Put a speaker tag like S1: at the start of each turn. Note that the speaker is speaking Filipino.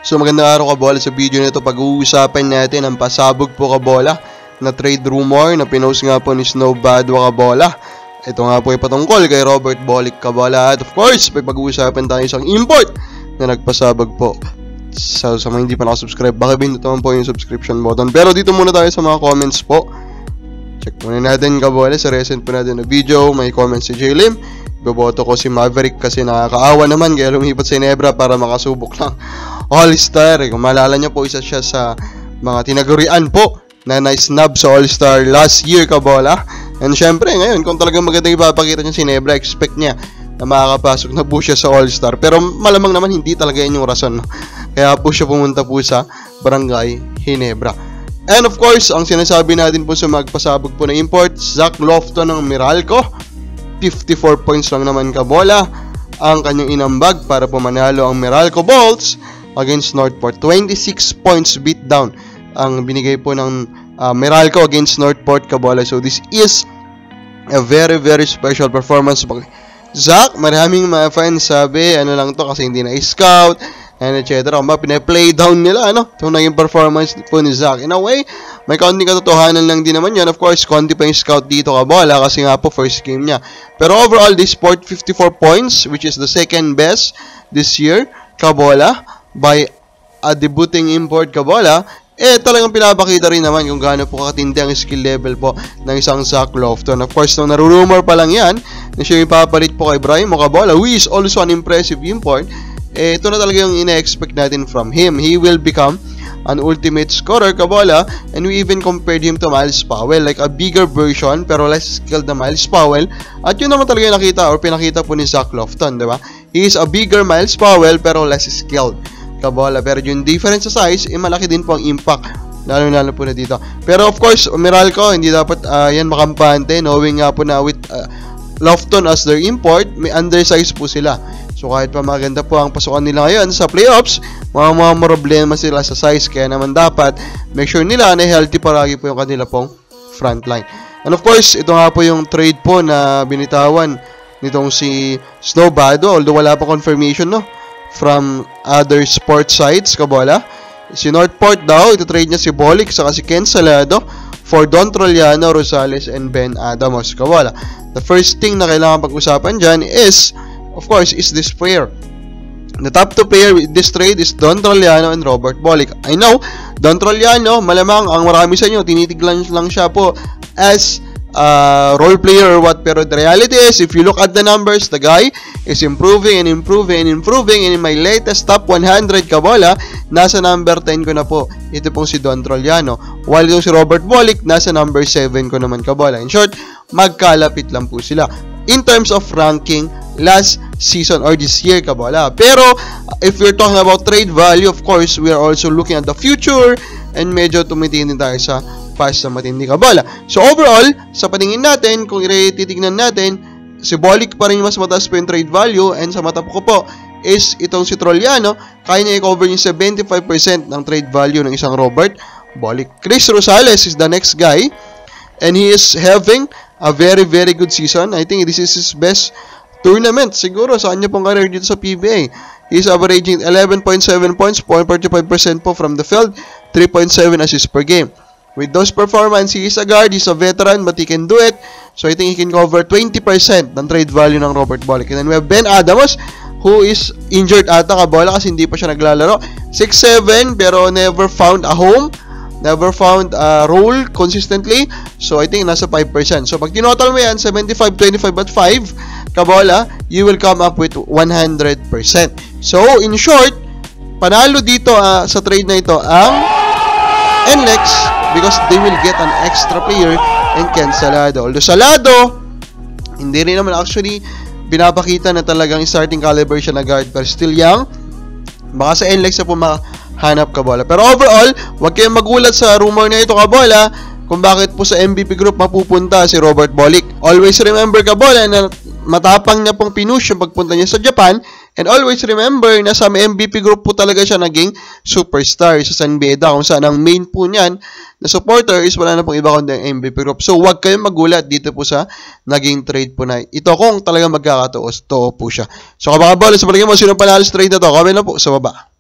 S1: So magandang araw kabola, sa video nito pag-uusapan natin ang pasabog po kabola na trade rumor na pinost nga po ni Snow Badwa kabola. Ito nga po ay patungkol kay Robert Bolick kabola, at of course may pag-uusapan tayo isang import na nagpasabog po. So, sa mga hindi pa nakasubscribe, baka pindutin po yung subscription button. Pero dito muna tayo sa mga comments po. Check muna natin kabola sa recent po natin na video. May comments si J-Lim. Boboto ko si Maverick kasi nakakaawa naman kaya lumipat sa Ginebra para makasubok ng All-Star. Kung maalala nyo po, isa siya sa mga tinagurian po na na-snub sa All-Star last year kabola. And syempre ngayon, kung talagang magandang ipapakita niya si Ginebra, expect niya na makakapasok na po siya sa All-Star. Pero malamang naman hindi talaga yun yung rason, no? Kaya po siya pumunta po sa Barangay Ginebra. And of course, ang sinasabi natin po sa magpasabog po na import, Zach Lofton ng Meralco. 54 points lang naman kabola ang kanyang inambag para pumanalo ang Meralco Bolts against Northport. 26 points beatdown ang binigay po ng Meralco against Northport kabola. So this is a very special performance. Zach, maraming mga fans sabi, ano lang to kasi hindi na-scout and etc. Pina-play down nila, ano? Ito na yung performance po ni Zach. In a way, may kaunting katotohanan lang din naman yan. Of course, konti pa yung scout dito kabola kasi nga po first game niya. Pero overall, this sport 54 points, which is the second best this year kabola by a debuting import kabola. Talagang pinapakita rin naman kung gaano po katindi ang skill level po ng isang Zach Lofton. Of course, nung narurumor pa lang yan na siya yung ipapalit po kay Brahim kabola, who is also an impressive import. Ito na talaga yung ina-expect natin from him. He will become an ultimate scorer kabola, and we even compared him to Myles Powell, like a bigger version pero less skilled na Myles Powell. At yun naman talaga yung nakita or pinakita po ni Zach Lofton, diba? He is a bigger Myles Powell pero less skilled kabola. Pero yung difference sa size, malaki din po ang impact, lalo po na dito. Pero of course, Meralco, hindi dapat yan makampante, knowing nga po na with Lofton as their import, may undersize po sila. So kahit pa maganda po ang pasukan nila ngayon sa playoffs, mga problema sila sa size. Kaya naman dapat make sure nila na healthy paragi po yung kanila pong frontline. And of course, ito nga po yung trade po na binitawan nitong si Snow Badwa, although wala pa confirmation, no, from other sports sites kabola. Si Northport daw, ito trade niya si Bolick saka si Ken Salado for Don Troliano, Rosales, and Ben Adamos kabola. The first thing na kailangan pag-usapan dyan is, of course, is this player. The top two player with this trade is Don Troliano and Robert Bolick. I know, Don Troliano, malamang ang marami sa inyo, tinitiglan lang siya po as role player or what. Pero the reality is, if you look at the numbers, the guy is improving and improving and improving. And in my latest top 100 kabola, nasa number 10 ko na po. Ito pong si Don Troliano. While yung si Robert Bolick, nasa number 7 ko naman kabola. In short, magkalapit lang po sila in terms of ranking last season or this year kabola. Pero if we're talking about trade value, of course, we are also looking at the future and medyo tumitingin din tayo sa past na matindi kabola. So overall, sa patingin natin, kung titignan natin, si Bolick pa rin mas mataas po yung trade value, and sa mata ko po is itong si Troliano, kaya niya i-cover yung 75% ng trade value ng isang Robert Bolick. Chris Rosales is the next guy, and he is having a very good season. I think this is his best tournament siguro sa kanya pong career dito sa PBA. He's averaging 11.7 points, 0.45% po from the field, 3.7 assists per game. With those performance, he is a guard, he's a veteran, but he can do it. So I think he can cover 20% ng trade value ng Robert Bolick. And then we have Ben Adamos, who is injured ata kabola kasi hindi pa siya naglalaro. 6'7", pero never found a home, never found a role consistently. So I think nasa 5%. So pag tinotal mo yan, 75, 25 at 5 kabola, you will come up with 100%. So in short, panalo dito sa trade na ito ang NLEX because they will get an extra player and Ken Salado. Although Salado, hindi rin naman actually pinapakita na talagang starting caliber siya na guard, pero still young. Baka sa NLEX na po makahanap kabola. Pero overall, huwag kayong magulat sa rumor na ito kabola kung bakit po sa MVP group mapupunta si Robert Bolick. Always remember kabola na matapang niya pong pinush yung pagpunta niya sa Japan. And always remember na sa MVP group po talaga siya naging superstar sa San Beda, kung saan ang main po niyan na supporter is wala na pong iba kundi ang MVP group. So huwag kayong magulat dito po sa naging trade po na ito kung talagang magkakataos. Totoo po siya. So kabaka bola, sa palagay mo, sino panalo sa trade na to? Comment lang po sa baba.